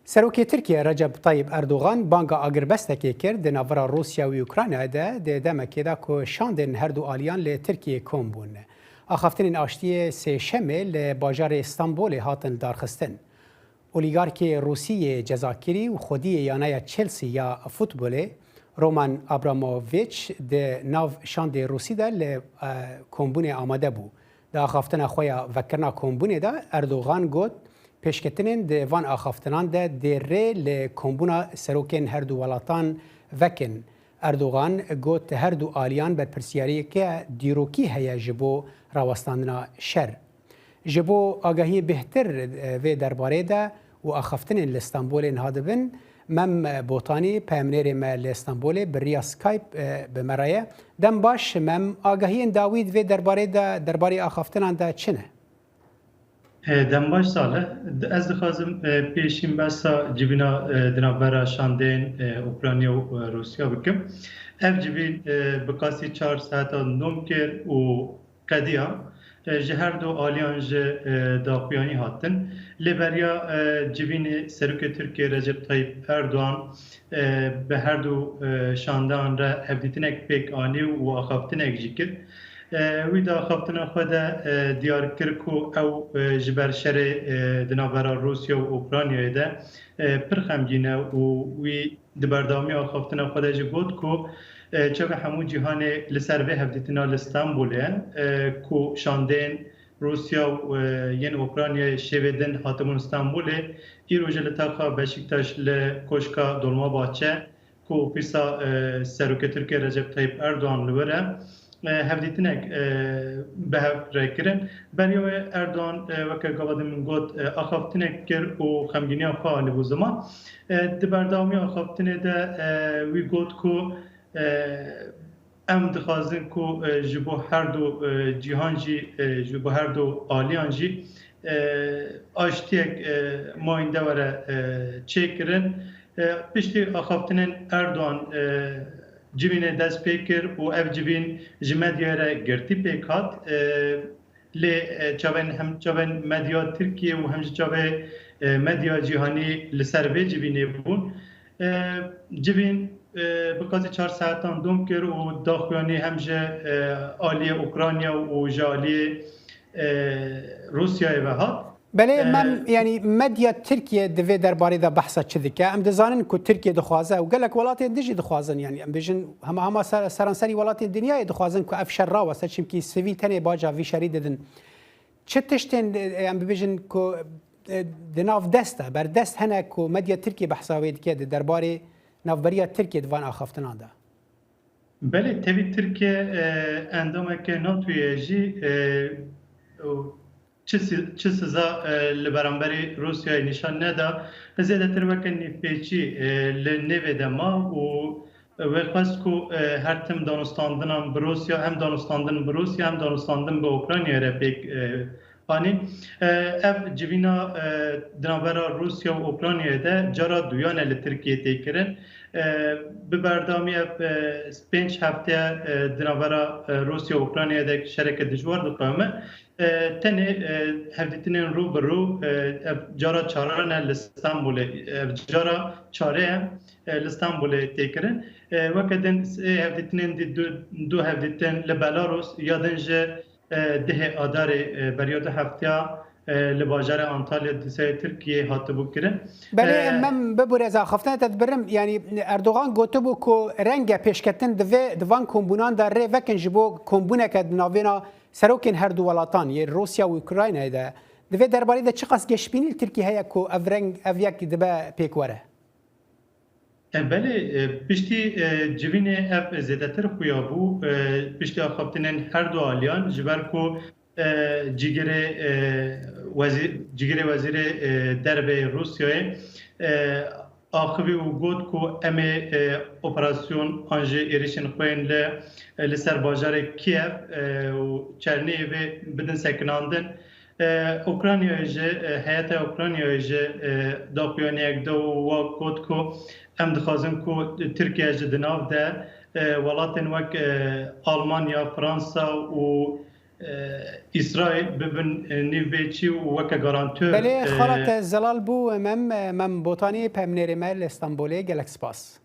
سروکی ترکیه رجب طیب اردوغان بانگا آگربستکی کرد د ناورا روسیا و اوکراینیا ده د دمکی دا که شاندن هر دو آلیان ل ترکیه کم بون. آخفتن آشتی سه شمه ل باجار استانبول هاتن دارخستن. اولیگارکی روسیه جزاکری و خودی یانه چلسی یا فوتبول رومان ابراموویچ د ناو شاند روسی ده ل کمبون آماده بو. دا آخفتن خویا وکرنا کمبون ده اردوغان گوت پیشکتنین د وان آخفتنان ده دیره لکمبونا سروکین هر دو ولاتان وکن. اردوغان گوت هر دو آلیان بر پرسیاری که دیروکی هیا جبو راوستاندنا شر. جبو آگاهی بهتر و درباره ده و آخفتنین لستانبول هادبن مم بوتانی پیمنیر ما لستانبول بریا سکایپ بمرایه دم باش مم آگاهی داوید و درباره آخفتنان ده چنه؟ دنباش ساله از دخوازم پیشین بسا جبینا دنابرا شاندین اوکراینیا و روسیا بکم اف جبین بکاسی 4 ساعتا نوم کر و قدیا جهر دو آلیان داخویانی هاتن لیبریا جبین سروک ترکیه رجب طیب اردوان به هر دو شاندان را هفدیتنک پیک آنی و آخافتنک جیکر ویدا خفتنا خود دیار کرکو او جبر شر دنابرا روسیا و اوکراینیا ده پرخمگینه و وی دبردامی خفتنا خود جگود کو چه همون جهان لسر به هفدیتنا لستانبوله کو شاندین روسیا و ین اوکراینیا شویدن هاتمون استانبوله ایرو جلتاخا بشکتاش لکوشکا دولما باچه کو پیسا سروک ترکیه رجب طیب اردوان لوره هفدیتنک به رکرن برای اردوان وکر گوادم من گفت آخافتنک کر و خمگینی آخا لبوزما دبردامی آخافتنه ده وی گفت کو ام دخوازن کو جبو هر دو جهان جی جبو هر دو آلیان جی آشتیک ماینده وره چکرن پشتی آخافتنن اردوان جبین دست پیکر و اف جبین جمدیاره گرتی پیکات لی چاون مدیا ترکیه و همچه چاون مدیا جهانی لسر به جبینه بون جبین بقاضی 4 ساعتان دوم کر و داخویانی همچه آلی اوکراینیا و جالی روسیای و هات بله من یعنی مدیا ترکیه دوی درباره ده بحثا چه دکه ام دزانن که ترکیه دخوازه و گلک ولات دیجی دخوازن یعنی ام بیشن همه سرانسری ولات دنیای دخوازن که افشار را واسه چیم کی سویل تنه باجا وی شری ددن چه تشتن ام بیشن که دناف دسته بر دست هنه که مدیا ترکیه بحثا وید که درباره نافبریا ترکیه دوان آخفتنان ده بله تبی ترکیه اندامه که ناتوی جی چه سزا لبرانبری روسیای نشان ندا زیاده تر وکنی پیچی لنوی دما و خواست که هر تم دانستاندن بروسیا هم دانستاندن بروسیا هم دانستاندن به اوکراینیا را پیک آنی اف جبینا دنابرا روسیا و اوکراینیا ده جارا دویانه لترکیه تیکرن ببردامی اف 5 هفته دنابرا روسیا و اوکراینیا ده شرکت دجوار دقامه تنه هفدیتنین رو برو جارا چارانه لستانبول جارا چاره لستانبول تیکرن وکدن هفدیتنین دو هفدیتن لبلاروس یادنج ده آدار بریاد هفته لباجر آنتالیا دیسای ترکیه هات بو کرن بله من ببرز آخفتن تدبرم یعنی اردوغان گوته بو که رنگ پیشکتن دوان کمبونان در ری وکن جبو کمبونه که ناوینا سروکن هر دو ولاتان یه روسیا و اوکراینیا ده دوی درباره ده چقدر گشبینی ترکیه هیا که او رنگ او یک دبا پیکواره بله پشتی جوین اف زیادتر خویا بو پشتی آخفتنن هر دو آلیان جبر کو جیگر وزیر درب روسیای آخوی و گود کو ام اپراسیون آنجه ایریشن خوین لسر باجار کیف و چرنی و بدن سکناندن اوکراینیا جه حیات اوکراینیا جه داخویانی یک دو و گود کو ام دخوازن کو ترکیه جه دناف ده ولاتن وک آلمانیا فرانسا و اسرائیل ببن نیویچی و وک گارانتور بله خالت زلال بو مم بوتانی پمنیر مل استانبولی گلک سپاس